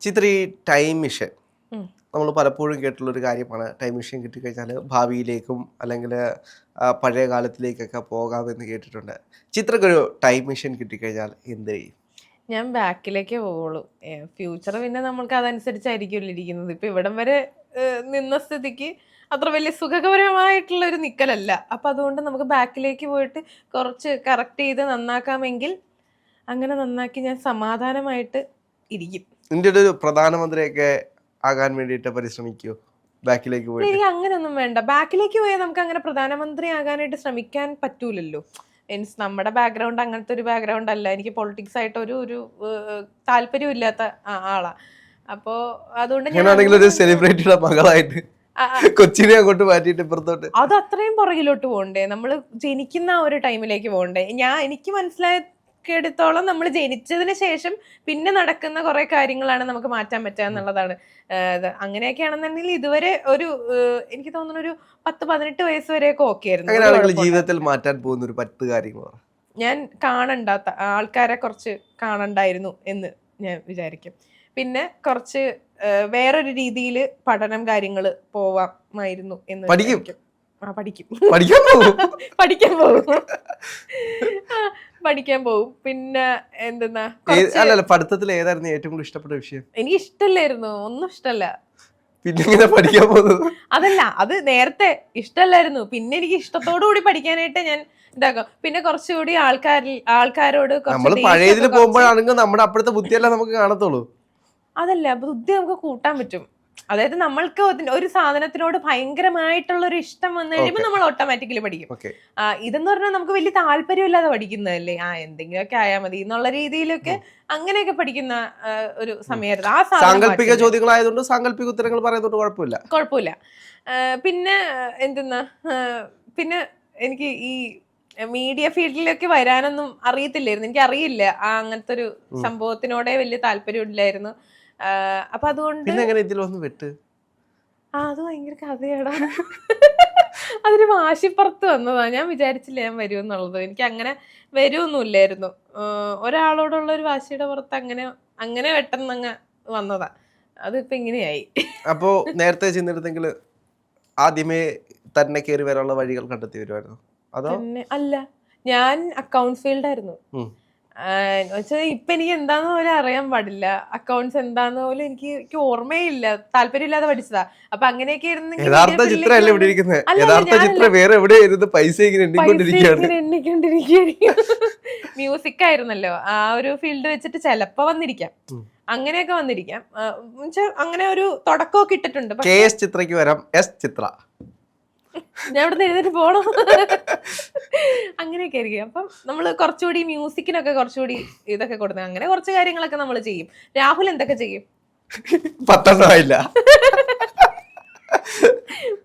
ചിത്ര ഈ time mission നമ്മൾ പലപ്പോഴും കേട്ടുള്ളൊരു കാര്യമാണ്. ടൈം മിഷൻ കിട്ടിക്കഴിഞ്ഞാൽ ഭാവിയിലേക്കും അല്ലെങ്കിൽ പഴയ കാലത്തിലേക്കൊക്കെ പോകാമെന്ന് കേട്ടിട്ടുണ്ട്. ചിത്രക്കൊരു ടൈം മിഷൻ കിട്ടിക്കഴിഞ്ഞാൽ എന്ത് ചെയ്യും? ഞാൻ ബാക്കിലേക്ക് പോവുള്ളൂ. ഫ്യൂച്ചർ പിന്നെ നമ്മൾക്ക് അതനുസരിച്ചായിരിക്കുമല്ലോ ഇരിക്കുന്നത്. ഇപ്പൊ ഇവിടം വരെ നിന്ന സ്ഥിതിക്ക് അത്ര വലിയ സുഖകരമായിട്ടുള്ള ഒരു നിക്കലല്ല. അപ്പൊ അതുകൊണ്ട് നമുക്ക് ബാക്കിലേക്ക് പോയിട്ട് കുറച്ച് കറക്റ്റ് ചെയ്ത് നന്നാക്കാമെങ്കിൽ അങ്ങനെ നന്നാക്കി ഞാൻ സമാധാനമായിട്ട് ഇരിക്കും. ഇന്ത്യയുടെ ഒരു പ്രധാനമന്ത്രിയൊക്കെ ആകാൻ വേണ്ടിയിട്ട് പരിശ്രമിക്കുമോ ബാക്കിലേക്ക് പോയിട്ട്? എനിക്ക് അങ്ങനെയൊന്നും വേണ്ട. ബാക്കിലേക്ക് പോയാൽ നമുക്ക് അങ്ങനെ പ്രധാനമന്ത്രി ആകാനായിട്ട് ശ്രമിക്കാൻ പറ്റൂലല്ലോ. മീൻസ് നമ്മുടെ ബാക്ക്ഗ്രൗണ്ട് അങ്ങനത്തെ ഒരു ബാക്ക്ഗ്രൗണ്ട് അല്ല. എനിക്ക് പൊളിറ്റിക്സ് ആയിട്ട് ഒരു ഒരു താല്പര്യം ഇല്ലാത്ത ആളാ. അപ്പോ അതുകൊണ്ട് ഞാനാണെങ്കിൽ ഒരു സെലിബ്രിറ്റിയുടെ മകളായിട്ട് കൊച്ചിനെ അങ്ങോട്ട് മാറ്റിയിട്ട് ഇപ്പുറത്തോട്ട് അത് അത്രയും പുറകിലോട്ട് പോകണ്ടേ? നമ്മൾ ജനിക്കുന്ന ആ ഒരു ടൈമിലേക്ക് പോകണ്ടേ? എനിക്ക് മനസ്സിലാക്കിയെടുത്തോളം നമ്മൾ ജനിച്ചതിന് ശേഷം പിന്നെ നടക്കുന്ന കുറെ കാര്യങ്ങളാണ് നമുക്ക് മാറ്റാൻ പറ്റുക എന്നുള്ളതാണ്. അങ്ങനെയൊക്കെയാണെന്നുണ്ടെങ്കിൽ ഇതുവരെ ഒരു എനിക്ക് തോന്നുന്നു ഒരു 10-18 വയസ്സ് വരെയൊക്കെ ഓക്കെ ആയിരുന്നു. ജീവിതത്തിൽ മാറ്റാൻ പോകുന്ന ഒരു 10 കാര്യങ്ങൾ ഞാൻ കാണണ്ടാത്ത ആൾക്കാരെ കുറച്ച് കാണണ്ടായിരുന്നു എന്ന് ഞാൻ വിചാരിക്കും. പിന്നെ കുറച്ച് വേറൊരു രീതിയിൽ പഠനം കാര്യങ്ങൾ പോവാമായിരുന്നു എന്ന് പഠിക്കും. പഠിക്കാൻ പോകും പഠിക്കാൻ പോകും. പിന്നെ എന്തെന്നാ പഠിത്തത്തിൽ ഏതായിരുന്നു ഏറ്റവും കൂടുതൽ ഇഷ്ടപ്പെട്ട വിഷയം? എനിക്ക് ഇഷ്ടല്ലായിരുന്നു, ഒന്നും ഇഷ്ടല്ല. പിന്നെ പഠിക്കാൻ പോകുന്നത് അതല്ല, അത് നേരത്തെ ഇഷ്ടല്ലായിരുന്നു. പിന്നെ എനിക്ക് ഇഷ്ടത്തോടു കൂടി പഠിക്കാനായിട്ട് ഞാൻ ഇതാക്കാം. പിന്നെ കുറച്ചുകൂടി ആൾക്കാരോട് പഴയതിൽ പോകുമ്പോഴാണെങ്കിൽ നമ്മുടെ അപ്പോഴത്തെ ബുദ്ധിയെല്ലാം നമുക്ക് കാണത്തുള്ളൂ. അതല്ല, ബുദ്ധി നമുക്ക് കൂട്ടാൻ പറ്റും. അതായത് നമ്മൾക്ക് ഒരു സാധനത്തിനോട് ഭയങ്കരമായിട്ടുള്ള ഒരു ഇഷ്ടം വന്നു കഴിയുമ്പോൾ നമ്മൾ ഓട്ടോമാറ്റിക്കലി പഠിക്കും. ഇതെന്ന് പറഞ്ഞാൽ നമുക്ക് വലിയ താല്പര്യമില്ലാതെ പഠിക്കുന്നതല്ലേ. എന്തെങ്കിലുമൊക്കെ ആയാൽ മതി എന്നുള്ള രീതിയിലൊക്കെ അങ്ങനെയൊക്കെ പഠിക്കുന്ന ഒരു സമയമായിരുന്നു. ആ സാങ്കല്പിക ചോദ്യങ്ങളായതുകൊണ്ട് സാങ്കല്പിക ഉത്തരങ്ങൾ പറയുന്നതുകൊണ്ട് കുഴപ്പമില്ല. പിന്നെ എന്തെന്നാ, പിന്നെ എനിക്ക് ഈ മീഡിയ ഫീൽഡിലൊക്കെ വരാനൊന്നും അറിയത്തില്ലായിരുന്നു. എനിക്ക് അറിയില്ല, അങ്ങനത്തെ ഒരു സംഭവത്തിനോടെ വലിയ താല്പര്യമില്ലായിരുന്നു. അപ്പൊ അതുകൊണ്ട് അത് ഭയങ്കര കഥയാടാ. അതൊരു വാശിപ്പുറത്ത് വന്നതാ. ഞാൻ വിചാരിച്ചില്ല ഞാൻ വരുമെന്നുള്ളത്. എനിക്ക് അങ്ങനെ വരുമൊന്നുമില്ലായിരുന്നു. ഒരാളോടുള്ള ഒരു വാശിയുടെ പുറത്ത് അങ്ങനെ പെട്ടെന്ന് വന്നതാ. അതിപ്പോ ഇങ്ങനെയായി. അപ്പോ നേരത്തെ ചെന്നിരുന്നെങ്കിൽ ആദ്യമേ തന്നെ കയറി വരാനുള്ള വഴികൾ കണ്ടെത്തി വരുമായിരുന്നു അതോ? അല്ല, ഞാൻ അക്കൗണ്ട്സ് ഫീൽഡ് ആയിരുന്നു. ഇപ്പൊ എനിക്ക് എന്താന്ന് പോലും അറിയാൻ പാടില്ല. അക്കൗണ്ട്സ് എന്താന്ന് പോലും എനിക്ക് ഓർമ്മയില്ല. താല്പര്യമില്ലാതെ പഠിച്ചതാ. അപ്പൊ അങ്ങനെയൊക്കെ മ്യൂസിക് ആയിരുന്നല്ലോ ആ ഒരു ഫീൽഡ് വെച്ചിട്ട് ചെലപ്പോ വന്നിരിക്കാം, അങ്ങനെയൊക്കെ വന്നിരിക്കാം. അങ്ങനെ ഒരു തുടക്കമൊക്കെ ഇട്ടിട്ടുണ്ട്. ചിത്രയ്ക്ക് വരാം ചിത്ര, ഞാൻ ഇവിടെ എഴുന്നേറ്റ് പോണം, അങ്ങനെയൊക്കെ ആയിരിക്കും. അപ്പം നമ്മള് കുറച്ചുകൂടി മ്യൂസിക്കിനൊക്കെ കുറച്ചുകൂടി ഇതൊക്കെ കൊടുക്കുന്നത്, അങ്ങനെ കുറച്ച് കാര്യങ്ങളൊക്കെ നമ്മൾ ചെയ്യും. രാഹുൽ എന്തൊക്കെ ചെയ്യും? 10 ആയില്ല.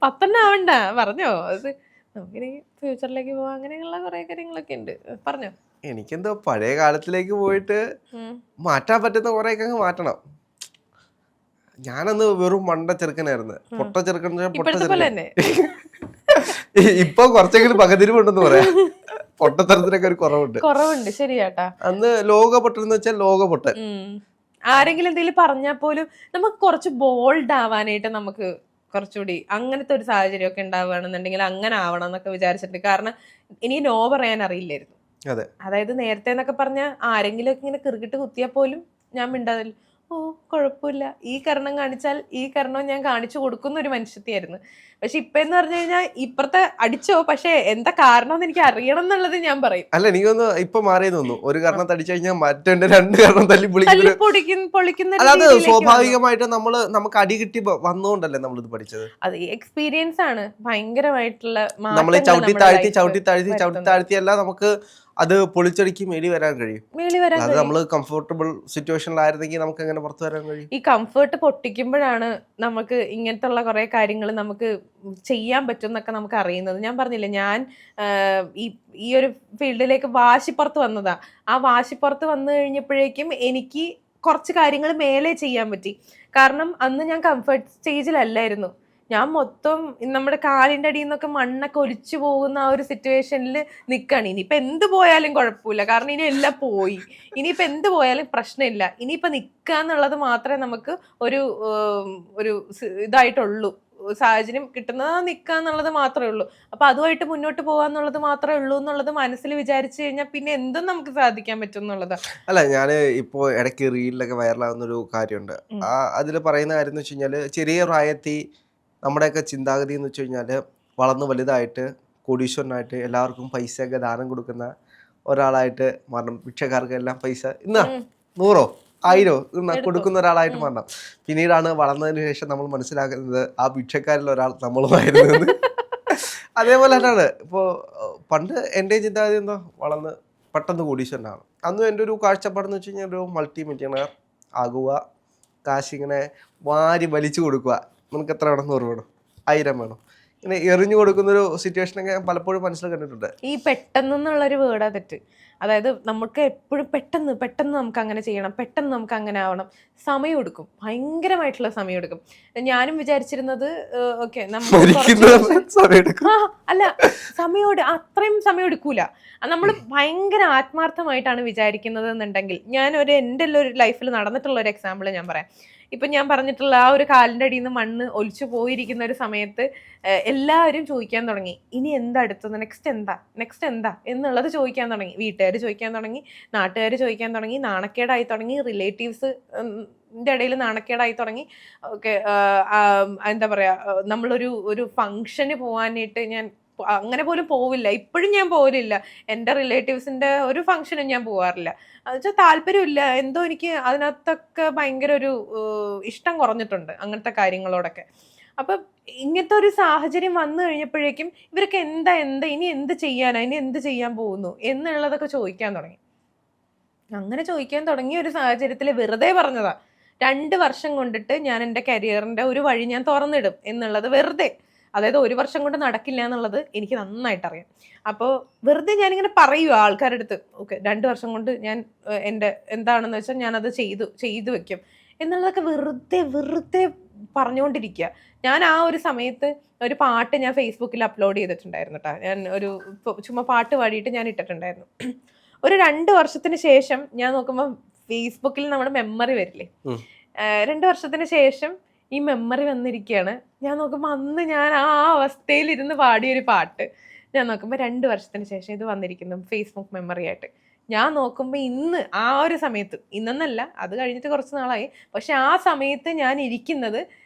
10 ആവണ്ട, പറഞ്ഞോ. അത് നമുക്കിനി ഫ്യൂച്ചറിലേക്ക് പോവാം, അങ്ങനെയുള്ള കുറെ കാര്യങ്ങളൊക്കെ ഉണ്ട്. പറഞ്ഞോ. എനിക്കെന്തോ പഴയ കാലത്തിലേക്ക് പോയിട്ട് മാറ്റാൻ പറ്റുന്ന കുറെയൊക്കെ മാറ്റണം. ഞാനന്ന് വെറും മണ്ട ചെറുക്കനായിരുന്നു, പൊട്ട ചെറുക്കൻ. ഇപ്പൊ കുറച്ചെങ്കിലും പകതിരിവുണ്ടെന്ന് പറയാം. പൊട്ടത്തരത്തിനൊക്കെ ഒരു കുറവുണ്ട്. ശരിയാട്ടാ. അന്ന് ലോക പൊട്ടൻ എന്ന് വെച്ചാൽ ലോക പൊട്ടൻ. ആരെങ്കിലും എന്തെങ്കിലും പറഞ്ഞാൽ പോലും നമുക്ക് കുറച്ച് ബോൾഡ് ആവാനായിട്ട് നമുക്ക് കുറച്ചുകൂടി അങ്ങനത്തെ ഒരു സാഹചര്യം ഒക്കെ ഉണ്ടാവുകയാണെന്നുണ്ടെങ്കിൽ അങ്ങനെ ആവണം എന്നൊക്കെ വിചാരിച്ചിട്ടുണ്ട്. കാരണം ഇനി നോ പറയാൻ അറിയില്ലായിരുന്നു. അതായത് നേരത്തെ എന്നൊക്കെ പറഞ്ഞാൽ ആരെങ്കിലും ഒക്കെ ഇങ്ങനെ കിറുകിട്ട് കുത്തിയാൽ പോലും ഞാൻ മിണ്ടാതില്ല. കുഴപ്പമില്ല, ഈ കരണം കാണിച്ചാൽ ഈ കരണവും ഞാൻ കാണിച്ചു കൊടുക്കുന്ന ഒരു മനുഷ്യത്തിയായിരുന്നു. പക്ഷെ ഇപ്പൊ എന്ന് പറഞ്ഞു കഴിഞ്ഞാൽ ഇപ്പുറത്തെ അടിച്ചോ, പക്ഷെ എന്താ കാരണം എന്ന് എനിക്ക് അറിയണം എന്നുള്ളത് ഞാൻ പറയും. അല്ല, എനിക്കൊന്ന് ഇപ്പൊ മാറി തോന്നുന്നു. ഒരു കാരണം തടിച്ചു കഴിഞ്ഞാൽ മറ്റേ 2 കാരണം തല്ലി പൊളിക്കുന്ന. അത് സ്വാഭാവികമായിട്ട് നമുക്ക് അടി കിട്ടി വന്നുകൊണ്ടല്ലേ നമ്മളിത് പഠിച്ചത്. അത് എക്സ്പീരിയൻസ് ആണ്. ഭയങ്കരമായിട്ടുള്ള നമ്മൾ ചവിട്ടി താഴ്ത്തിയല്ല നമുക്ക് അത് പൊളിച്ചടിക്ക് മേടി വരാൻ കഴിയും. അത് നമ്മൾ കംഫർട്ടബിൾ സിറ്റുവേഷനിലായിരുന്നെങ്കിൽ നമുക്ക് എങ്ങനെ പുറത്തു വരാൻ കഴിയും? ഈ കംഫർട്ട് പൊട്ടിക്കുമ്പോഴാണ് നമുക്ക് ഇങ്ങനത്തെ ഉള്ള കുറെ കാര്യങ്ങൾ നമുക്ക് ചെയ്യാൻ പറ്റും എന്നൊക്കെ നമുക്ക് അറിയുന്നത്. ഞാൻ പറഞ്ഞില്ലേ, ഞാൻ ഈ ഒരു ഫീൽഡിലേക്ക് വാശിപ്പുറത്ത് വന്നതാ. ആ വാശിപ്പുറത്ത് വന്നു കഴിഞ്ഞപ്പോഴേക്കും എനിക്ക് കുറച്ച് കാര്യങ്ങൾ മേലെ ചെയ്യാൻ പറ്റി. കാരണം അന്ന് ഞാൻ കംഫർട്ട് സ്റ്റേജിലല്ലായിരുന്നു. ഞാൻ മൊത്തം നമ്മുടെ കാലിന്റെ അടിയിൽ നിന്നൊക്കെ മണ്ണൊക്കെ ഒലിച്ചു പോകുന്ന ആ ഒരു സിറ്റുവേഷനിൽ നിൽക്കുകയാണ്. ഇനിയിപ്പോൾ എന്ത് പോയാലും കുഴപ്പമില്ല, കാരണം ഇനി എല്ലാം പോയി. ഇനിയിപ്പോൾ എന്ത് പോയാലും പ്രശ്നമില്ല. ഇനിയിപ്പോൾ നിൽക്കുക എന്നുള്ളത് മാത്രമേ നമുക്ക് ഒരു ഇതായിട്ടുള്ളൂ. സാഹചര്യം കിട്ടുന്നത് നിൽക്കുക എന്നുള്ളത് മാത്രമേ ഉള്ളൂ. അപ്പൊ അതുമായിട്ട് മുന്നോട്ട് പോകാന്നുള്ളത് മാത്രമേ ഉള്ളൂ എന്നുള്ളത് മനസ്സിൽ വിചാരിച്ചു കഴിഞ്ഞാൽ പിന്നെ എന്തും നമുക്ക് സാധിക്കാൻ പറ്റും എന്നുള്ളത്. അല്ല, ഞാൻ ഇപ്പോ ഇടയ്ക്ക് റീലിലൊക്കെ വൈറലാകുന്ന ഒരു കാര്യമുണ്ട്. അതിൽ പറയുന്ന കാര്യം എന്ന് വെച്ച് കഴിഞ്ഞാൽ, ചെറിയ പ്രായത്തിൽ നമ്മുടെയൊക്കെ ചിന്താഗതി എന്ന് വെച്ച് കഴിഞ്ഞാൽ, വളർന്ന് വലുതായിട്ട് കോടീശ്വരനായിട്ട് എല്ലാവർക്കും പൈസയൊക്കെ ദാനം കൊടുക്കുന്ന ഒരാളായിട്ട് മാറണം. ഭിക്ഷക്കാർക്ക് എല്ലാം പൈസ ഇന്നാ 100 1000 കൊടുക്കുന്ന ഒരാളായിട്ട് മാറണം. പിന്നീടാണ് വളർന്നതിന് ശേഷം നമ്മൾ മനസ്സിലാക്കുന്നത് ആ ഭിക്ഷക്കാരിൽ ഒരാൾ നമ്മളുമായിരുന്നു. അതേപോലെ തന്നെയാണ് ഇപ്പോൾ പണ്ട് എൻ്റെ ചിന്താഗതി എന്താ, വളർന്ന് പെട്ടെന്ന് കോടീശ്വരനാണ്. അന്നും എൻ്റെ ഒരു കാഴ്ചപ്പാടെന്ന് വെച്ച് കഴിഞ്ഞാൽ ഒരു മൾട്ടി മില്യണയർ ആകുക, കാശിങ്ങനെ വാരി വലിച്ചു കൊടുക്കുക. നമുക്ക് എത്ര വേണം, 100 വേണം, 1000 വേണം, ഇങ്ങനെ എറിഞ്ഞു കൊടുക്കുന്നൊരു സിറ്റുവേഷനൊക്കെ ഞാൻ പലപ്പോഴും മനസ്സിൽ കണ്ടിട്ടുണ്ട്. ഈ പെട്ടെന്നുള്ളൊരു വേർഡാ തെറ്റ്. അതായത് നമുക്ക് എപ്പോഴും പെട്ടെന്ന് നമുക്ക് അങ്ങനെ ചെയ്യണം, പെട്ടെന്ന് നമുക്ക് അങ്ങനെ ആവണം. സമയം എടുക്കും, ഭയങ്കരമായിട്ടുള്ള സമയം എടുക്കും. ഞാനും വിചാരിച്ചിരുന്നത് ഓക്കെ അല്ല, അത്രയും സമയം എടുക്കൂല. നമ്മൾ ഭയങ്കര ആത്മാർത്ഥമായിട്ടാണ് വിചാരിക്കുന്നത് എന്നുണ്ടെങ്കിൽ, എൻ്റെ ഒരു ലൈഫിൽ നടന്നിട്ടുള്ള ഒരു എക്സാമ്പിൾ ഞാൻ പറയാം. ഇപ്പൊ ഞാൻ പറഞ്ഞിട്ടുള്ള ആ ഒരു കാലിന്റെ അടിയിൽ നിന്ന് മണ്ണ് ഒലിച്ചു പോയിരിക്കുന്ന ഒരു സമയത്ത് എല്ലാവരും ചോദിക്കാൻ തുടങ്ങി, ഇനി എന്താ അടുത്തത്, നെക്സ്റ്റ് എന്താ എന്നുള്ളത് ചോദിക്കാൻ തുടങ്ങി. വീട്ടുകാർ ചോദിക്കാൻ തുടങ്ങി, നാട്ടുകാർ ചോദിക്കാൻ തുടങ്ങി, നാണക്കേടായി തുടങ്ങി, റിലേറ്റീവ്സ് ഇടയിൽ നാണക്കേടായി തുടങ്ങി. ഓക്കെ, എന്താ പറയാ, നമ്മളൊരു ഫംഗ്ഷന് പോകാനായിട്ട് ഞാൻ അങ്ങനെ പോലും പോവില്ല. ഇപ്പോഴും ഞാൻ പോലില്ല. എൻ്റെ റിലേറ്റീവ്സിന്റെ ഒരു ഫംഗ്ഷനും ഞാൻ പോവാറില്ല. അത് വെച്ചാൽ താല്പര്യമില്ല. എന്തോ എനിക്ക് അതിനകത്തൊക്കെ ഭയങ്കര ഒരു ഇഷ്ടം കുറഞ്ഞിട്ടുണ്ട് അങ്ങനത്തെ കാര്യങ്ങളോടൊക്കെ. അപ്പം ഇങ്ങനത്തെ ഒരു സാഹചര്യം വന്നു കഴിഞ്ഞപ്പോഴേക്കും ഇവരൊക്കെ എന്താ ഇനി എന്ത് ചെയ്യാൻ പോകുന്നു എന്നുള്ളതൊക്കെ ചോദിക്കാൻ തുടങ്ങി. അങ്ങനെ ചോദിക്കാൻ തുടങ്ങിയ ഒരു സാഹചര്യത്തിൽ വെറുതെ പറഞ്ഞതാ, 2 വർഷം കൊണ്ടിട്ട് ഞാൻ എൻ്റെ കരിയറിന്റെ ഒരു വഴി ഞാൻ തുറന്നിടും എന്നുള്ളത് വെറുതെ. അതായത് 1 വർഷം കൊണ്ട് നടക്കില്ല എന്നുള്ളത് എനിക്ക് നന്നായിട്ട് അറിയാം. അപ്പോൾ വെറുതെ ഞാനിങ്ങനെ പറയുക ആൾക്കാരുടെ അടുത്ത്, ഓക്കെ 2 വർഷം കൊണ്ട് ഞാൻ എൻ്റെ എന്താണെന്ന് വെച്ചാൽ ഞാനത് ചെയ്തു വെക്കും എന്നുള്ളതൊക്കെ വെറുതെ പറഞ്ഞുകൊണ്ടിരിക്കുക. ഞാൻ ആ ഒരു സമയത്ത് ഒരു പാട്ട് ഞാൻ ഫേസ്ബുക്കിൽ അപ്ലോഡ് ചെയ്തിട്ടുണ്ടായിരുന്നു കേട്ടോ. ഞാൻ ചുമ്മാ പാട്ട് പാടിയിട്ട് ഞാൻ ഇട്ടിട്ടുണ്ടായിരുന്നു. ഒരു 2 വർഷത്തിന് ശേഷം ഞാൻ നോക്കുമ്പോൾ ഫേസ്ബുക്കിൽ നമ്മുടെ മെമ്മറി വരില്ലേ, 2 വർഷത്തിന് ശേഷം ഈ മെമ്മറി വന്നിരിക്കുകയാണ്. ഞാൻ നോക്കുമ്പോൾ അന്ന് ഞാൻ ആ അവസ്ഥയിൽ ഇരുന്ന് പാടിയൊരു പാട്ട് ഞാൻ നോക്കുമ്പോൾ 2 വർഷത്തിന് ശേഷം ഇത് വന്നിരിക്കുന്നു ഫേസ്ബുക്ക് മെമ്മറി ആയിട്ട്. ഞാൻ നോക്കുമ്പോൾ ഇന്ന് ആ ഒരു സമയത്ത്, ഇന്നെന്നല്ല അത് കഴിഞ്ഞിട്ട് കുറച്ച് നാളായി, പക്ഷെ ആ സമയത്ത് ഞാൻ ഇരിക്കുന്നത്,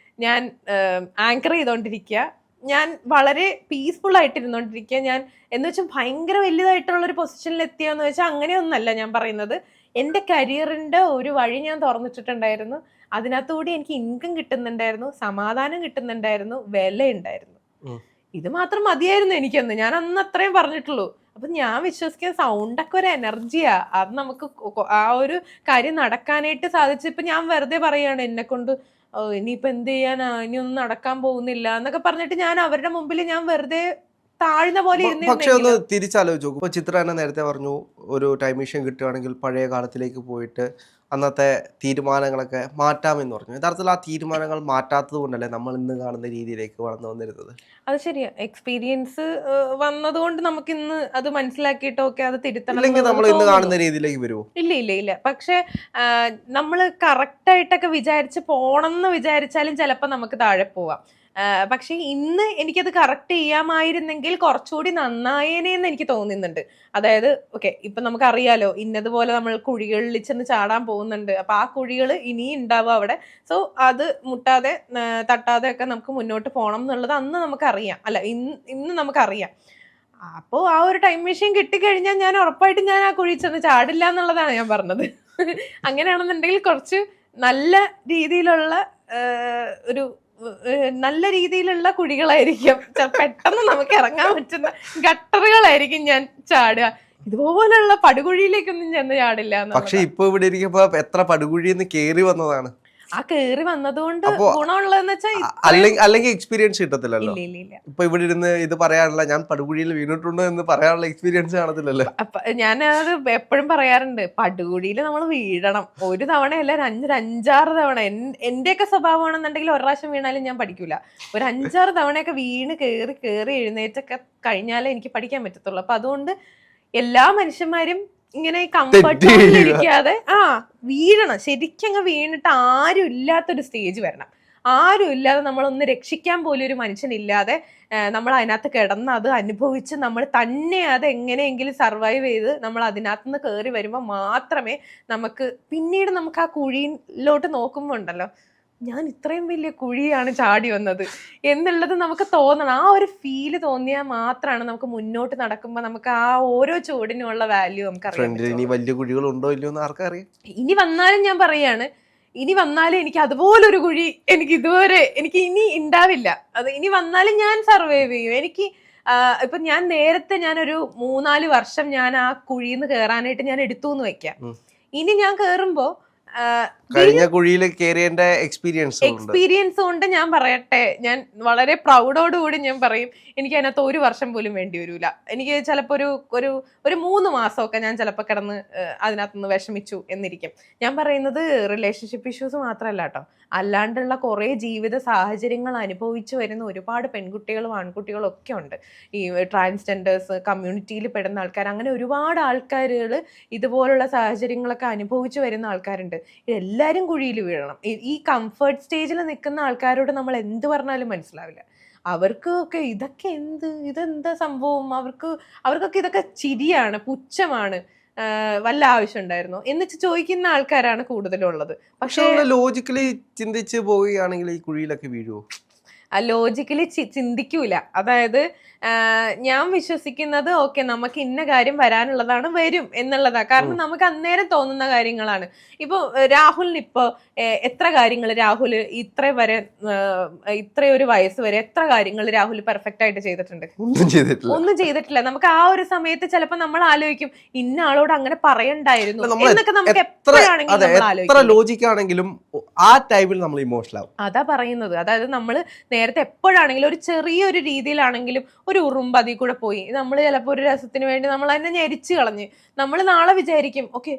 ഞാൻ ആങ്കർ ചെയ്തുകൊണ്ടിരിക്കുക, ഞാൻ വളരെ പീസ്ഫുൾ ആയിട്ട് ഇരുന്നോണ്ടിരിക്കുക. ഞാൻ എന്ന് വെച്ചാൽ ഭയങ്കര വലുതായിട്ടുള്ളൊരു പൊസിഷനിൽ എത്തിയെന്ന് വെച്ചാൽ അങ്ങനെയൊന്നല്ല ഞാൻ പറയുന്നത്. എൻ്റെ കരിയറിൻ്റെ ഒരു വഴി ഞാൻ തുറന്നിട്ടിട്ടുണ്ടായിരുന്നു. അതിനകത്തുകൂടി എനിക്ക് ഇൻകം കിട്ടുന്നുണ്ടായിരുന്നു, സമാധാനം കിട്ടുന്നുണ്ടായിരുന്നു, വില ഉണ്ടായിരുന്നു. ഇത് മാത്രം മതിയായിരുന്നു എനിക്കന്ന്. ഞാൻ അന്ന് അത്രയും പറഞ്ഞിട്ടുള്ളൂ. അപ്പൊ ഞാൻ വിശ്വസിക്കുന്ന സൗണ്ടൊക്കെ ഒരു എനർജിയാ. അത് നമുക്ക് ആ ഒരു കാര്യം നടക്കാനായിട്ട് സാധിച്ചു. ഇപ്പൊ ഞാൻ വെറുതെ പറയാണ്, എന്നെ കൊണ്ട് ഇനിയിപ്പോ എന്ത് ചെയ്യാനാ, ഇനിയൊന്നും നടക്കാൻ പോകുന്നില്ല എന്നൊക്കെ പറഞ്ഞിട്ട് ഞാൻ അവരുടെ മുമ്പിൽ ഞാൻ വെറുതെ താഴ്ന്ന പോലെ. പക്ഷെ ഒന്ന് തിരിച്ചാലോചിച്ച് നോക്കും. ഇപ്പൊ ചിത്ര തന്നെ നേരത്തെ പറഞ്ഞു, ഒരു ടൈം മെഷീൻ കിട്ടുകയാണെങ്കിൽ പഴയ കാലത്തിലേക്ക് പോയിട്ട് അന്നത്തെ തീരുമാനങ്ങളൊക്കെ മാറ്റാമെന്ന് പറഞ്ഞു. യഥാർത്ഥത്തിൽ ആ തീരുമാനങ്ങൾ മാറ്റാത്തത് കൊണ്ടല്ലേ നമ്മൾ ഇന്ന് കാണുന്ന രീതിയിലേക്ക് വളർന്നു വന്നിരുന്നത്? അത് ശരിയാ, എക്സ്പീരിയൻസ് വന്നതുകൊണ്ട് നമുക്ക് ഇന്ന് അത് മനസ്സിലാക്കിയിട്ട് ഓക്കെ അത് തിരുത്തണം. നമ്മൾ ഇന്ന് കാണുന്ന രീതിയിലേക്ക് വരുമോ? ഇല്ല. പക്ഷെ നമ്മൾ കറക്റ്റ് ആയിട്ടൊക്കെ വിചാരിച്ച് പോണം എന്ന് വിചാരിച്ചാലും ചിലപ്പോൾ നമുക്ക് താഴെ പോവാം. പക്ഷെ ഇന്ന് എനിക്കത് കറക്റ്റ് ചെയ്യാമായിരുന്നെങ്കിൽ കുറച്ചുകൂടി നന്നായേനെന്ന് എനിക്ക് തോന്നുന്നുണ്ട്. അതായത് ഓക്കെ, ഇപ്പൊ നമുക്കറിയാലോ ഇന്നതുപോലെ നമ്മൾ കുഴികളിൽ ചെന്ന് ചാടാൻ പോകുന്നുണ്ട്. അപ്പൊ ആ കുഴികൾ ഇനിയും ഉണ്ടാവും അവിടെ. സോ അത് മുട്ടാതെ തട്ടാതെ ഒക്കെ നമുക്ക് മുന്നോട്ട് പോകണം എന്നുള്ളത് അന്ന് നമുക്കറിയാം. അല്ല, ഇന്ന് നമുക്കറിയാം. അപ്പോൾ ആ ഒരു ടൈം മെഷീൻ കിട്ടിക്കഴിഞ്ഞാൽ ഞാൻ ഉറപ്പായിട്ടും ഞാൻ ആ കുഴി ചെന്ന് ചാടില്ല എന്നുള്ളതാണ് ഞാൻ പറഞ്ഞത്. അങ്ങനെയാണെന്നുണ്ടെങ്കിൽ കുറച്ച് നല്ല രീതിയിലുള്ള നല്ല രീതിയിലുള്ള കുഴികളായിരിക്കും, പെട്ടെന്ന് നമുക്ക് ഇറങ്ങാൻ പറ്റുന്ന ഗട്ടറുകളായിരിക്കും ഞാൻ ചാടുക. ഇതുപോലുള്ള പടുകുഴിയിലേക്കൊന്നും ചെന്ന് ചാടില്ല. പക്ഷെ ഇപ്പൊ ഇവിടെ ഇരിക്കുമ്പോ എത്ര പടുകുഴിന്ന് കേറി വന്നതാണ്. ആ കേറി വന്നതുകൊണ്ട് അപ്പൊ ഗുണമുള്ളതെന്ന് വെച്ചാൽ അല്ലെങ്കിൽ എക്സ്പീരിയൻസ് കിട്ടത്തില്ലല്ലോ. ഇല്ല ഇല്ല ഇല്ല. ഇപ്പൊ ഇവിടെ ഇരുന്ന് ഇത് പറയാനുള്ള ഞാൻ പടുകുഴിയിൽ വീണിട്ടുണ്ട് എന്ന് പറയാനുള്ള എക്സ്പീരിയൻസ് കാണത്തില്ലല്ലോ. ഞാനത് എപ്പോഴും പറയാറുണ്ട്, പടുകുഴിയിൽ നമ്മൾ വീഴണം. ഒരു തവണയല്ല, അഞ്ചാറ് തവണ. എന്റെയൊക്കെ സ്വഭാവമാണെന്നുണ്ടെങ്കിൽ ഒരു പ്രാവശ്യം വീണാലും ഞാൻ പഠിക്കൂല. ഒരു 5-6 തവണയൊക്കെ വീണ് കേറി എഴുന്നേറ്റൊക്കെ കഴിഞ്ഞാലേ എനിക്ക് പഠിക്കാൻ പറ്റത്തുള്ളൂ. അപ്പൊ അതുകൊണ്ട് എല്ലാ മനുഷ്യന്മാരും ഇങ്ങനെ കംഫർട്ട് ഇരിക്കാതെ വീഴണം. ശരിക്കങ്ങ് വീണിട്ട് ആരും ഇല്ലാത്തൊരു സ്റ്റേജ് വരണം. ആരും ഇല്ലാതെ നമ്മളൊന്ന് രക്ഷിക്കാൻ പോലും ഒരു മനുഷ്യനില്ലാതെ നമ്മൾ അതിനകത്ത് കിടന്ന് അത് അനുഭവിച്ച് നമ്മൾ തന്നെ അത് എങ്ങനെയെങ്കിലും സർവൈവ് ചെയ്ത് നമ്മൾ അതിനകത്ത് നിന്ന് കയറി വരുമ്പോൾ മാത്രമേ നമുക്ക് പിന്നീട് നമുക്ക് ആ കുഴിയിലോട്ട് നോക്കുമ്പോൾ ഉണ്ടല്ലോ, ഞാൻ ഇത്രയും വലിയ കുഴിയാണ് ചാടി വന്നത് എന്നുള്ളത് നമുക്ക് തോന്നണം. ആ ഒരു ഫീല് തോന്നിയാൽ മാത്രമാണ് നമുക്ക് മുന്നോട്ട് നടക്കുമ്പോൾ നമുക്ക് ആ ഓരോ ചുവടിനുള്ള വാല്യൂ നമുക്ക് അറിയാം. ഇനി വലിയ കുഴികൾ ഉണ്ടോ ഇല്ലയോ എന്ന് ആർക്കറിയാം. ഇനി വന്നാലും ഞാൻ പറയാണ്, ഇനി വന്നാലും എനിക്ക് അതുപോലൊരു കുഴി എനിക്ക് ഇനി ഉണ്ടാവില്ല. അത് ഇനി വന്നാലും ഞാൻ സർവൈവ് ചെയ്യും. എനിക്ക് ഇപ്പൊ ഞാനൊരു 3-4 വർഷം ഞാൻ ആ കുഴിന്ന് കയറാനായിട്ട് ഞാൻ എടുത്തു എന്ന് വെക്കാം. ഇനി ഞാൻ കേറുമ്പോ കഴിഞ്ഞ കുഴിയിൽ കയറിയതിന്റെ എക്സ്പീരിയൻസ് കൊണ്ട് ഞാൻ പറയട്ടെ, ഞാൻ വളരെ പ്രൗഡോടുകൂടി ഞാൻ പറയും, എനിക്ക് അതിനകത്ത് 1 വർഷം പോലും വേണ്ടി വരൂല. എനിക്ക് ചിലപ്പോ ഒരു 3 മാസമൊക്കെ ഞാൻ ചിലപ്പോൾ കിടന്ന് അതിനകത്തുനിന്ന് വിഷമിച്ചു എന്നിരിക്കും. ഞാൻ പറയുന്നത് റിലേഷൻഷിപ്പ് ഇഷ്യൂസ് മാത്രമല്ല കേട്ടോ, അല്ലാണ്ടുള്ള കുറേ ജീവിത സാഹചര്യങ്ങൾ അനുഭവിച്ചു വരുന്ന ഒരുപാട് പെൺകുട്ടികളും ആൺകുട്ടികളും ഒക്കെ ഉണ്ട്. ഈ ട്രാൻസ്ജെൻഡേഴ്സ് കമ്മ്യൂണിറ്റിയിൽ പെടുന്ന ആൾക്കാർ, അങ്ങനെ ഒരുപാട് ആൾക്കാരുകൾ ഇതുപോലുള്ള സാഹചര്യങ്ങളൊക്കെ അനുഭവിച്ചു വരുന്ന ആൾക്കാരുണ്ട്. എല്ലാവരും കുഴിയിൽ വീഴണം. ഈ കംഫർട്ട് സ്റ്റേജിൽ നിൽക്കുന്ന ആൾക്കാരോട് നമ്മൾ എന്ത് പറഞ്ഞാലും മനസ്സിലാവില്ല. അവർക്കൊക്കെ ഇതെന്താ സംഭവം, അവർക്കൊക്കെ ഇതൊക്കെ ചിരിയാണ്, പുച്ഛമാണ്, വല്ല ആവശ്യം ഉണ്ടായിരുന്നോ എന്ന് ചോദിക്കുന്ന ആൾക്കാരാണ് കൂടുതലുള്ളത്. പക്ഷെ ലോജിക്കലി ചിന്തിച്ച് പോവുകയാണെങ്കിൽ ഈ കുഴിയിലൊക്കെ വീഴുവോ? ലോജിക്കലി ചിന്തിക്കൂല. അതായത് ഞാൻ വിശ്വസിക്കുന്നത് ഓക്കെ, നമുക്ക് ഇന്ന കാര്യം വരാനുള്ളതാണ്, വരും എന്നുള്ളതാ. കാരണം നമുക്ക് അന്നേരം തോന്നുന്ന കാര്യങ്ങളാണ്. ഇപ്പൊ രാഹുലിന് ഇപ്പൊ എത്ര കാര്യങ്ങൾ രാഹുൽ ഇത്രയൊരു വയസ്സ് വരെ എത്ര കാര്യങ്ങൾ രാഹുൽ പെർഫെക്റ്റ് ആയിട്ട് ചെയ്തിട്ടുണ്ട്? ഒന്നും ചെയ്തിട്ടില്ല. നമുക്ക് ആ ഒരു സമയത്ത് ചിലപ്പോ നമ്മൾ ആലോചിക്കും, ഇന്ന ആളോട് അങ്ങനെ പറയണ്ടായിരുന്നു എന്നൊക്കെ നമുക്ക് എപ്പോഴാണെങ്കിലും നമ്മൾ ആലോചിക്കും. ലോജിക്കാണെങ്കിലും ആ ടൈമിൽ നമ്മൾ ഇമോഷണൽ ആവും. അതാ പറയുന്നത്. അതായത് നമ്മൾ നേരത്തെ എപ്പോഴാണെങ്കിലും ഒരു ചെറിയൊരു രീതിയിലാണെങ്കിലും ഒരു ഉറുമ്പ് അതിൽ കൂടെ പോയി, നമ്മൾ ചിലപ്പോൾ ഒരു രസത്തിന് വേണ്ടി നമ്മൾ അതിനെ ഞെരിച്ച് കളഞ്ഞ് നമ്മൾ നാളെ വിചാരിക്കും ഓക്കെ,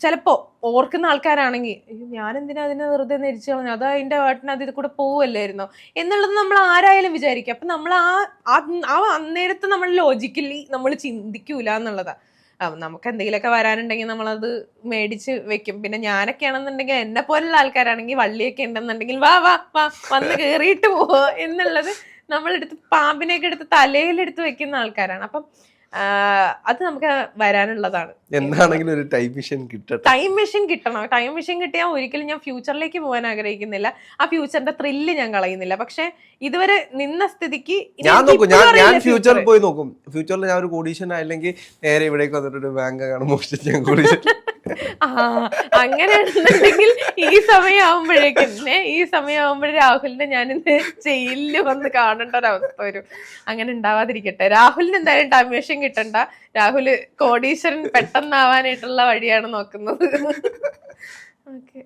ചിലപ്പോ ഓർക്കുന്ന ആൾക്കാരാണെങ്കിൽ ഞാനെന്തിനാ അതിനെ വെറുതെ നെരിച്ചു കളഞ്ഞു, അത് അതിന്റെ വാട്ടിന് അതിൽ കൂടെ പോവല്ലായിരുന്നോ എന്നുള്ളത് നമ്മൾ ആരായാലും വിചാരിക്കും. അപ്പൊ നമ്മൾ ആ അന്നേരത്ത് നമ്മൾ ലോജിക്കലി നമ്മൾ ചിന്തിക്കൂല എന്നുള്ളതാ. നമുക്ക് എന്തെങ്കിലുമൊക്കെ വരാനുണ്ടെങ്കിൽ നമ്മളത് മേടിച്ച് വെക്കും. പിന്നെ ഞാനൊക്കെ ആണെന്നുണ്ടെങ്കിൽ എന്നെ പോലുള്ള ആൾക്കാരാണെങ്കിൽ വള്ളിയൊക്കെ ഉണ്ടെന്നുണ്ടെങ്കിൽ വാ വന്ന് കേറിയിട്ട് പോവോ എന്നുള്ളത് നമ്മളെടുത്ത് പാമ്പിനെയൊക്കെ എടുത്ത് തലയിലെടുത്ത് വെക്കുന്ന ആൾക്കാരാണ്. അപ്പം അത് നമുക്ക് വരാനുള്ളതാണ്. എന്താണെങ്കിലും ഒരു ടൈം മെഷീൻ കിട്ടണം. ടൈം മെഷീൻ കിട്ടിയാൽ ഒരിക്കലും ഞാൻ ഫ്യൂച്ചറിലേക്ക് പോകാൻ ആഗ്രഹിക്കുന്നില്ല. ആ ഫ്യൂച്ചറിന്റെ ത്രില്ല് ഞാൻ കളയുന്നില്ല. പക്ഷെ ഇതുവരെ നിന്ന സ്ഥിതിക്ക് ഞാൻ ഫ്യൂച്ചറിൽ പോയി നോക്കും. ഫ്യൂച്ചറിൽ ഞാൻ ഒരു കോടീശ്വരൻ ആയില്ലെങ്കിൽ നേരെ ഇവിടേക്ക് വന്നിട്ട് ബാങ്ക് കാണും മോഷ്ടിച്ച് ഞാൻ കോടീശ്വരൻ. അങ്ങനെയാണെന്നുണ്ടെങ്കിൽ ഈ സമയമാകുമ്പോഴേ രാഹുലിനെ ഞാനിന്ന് ജയിലിൽ വന്ന് കാണേണ്ട ഒരവസ്ഥ വരും. അങ്ങനെ ഉണ്ടാവാതിരിക്കട്ടെ. രാഹുലിന് എന്തായാലും ടൈം മെഷീൻ കിട്ടണ്ട. രാഹുൽ കോടീശ്വരൻ പെട്ടെന്നാവാനായിട്ടുള്ള വഴിയാണ് നോക്കുന്നത്. ഓക്കെ.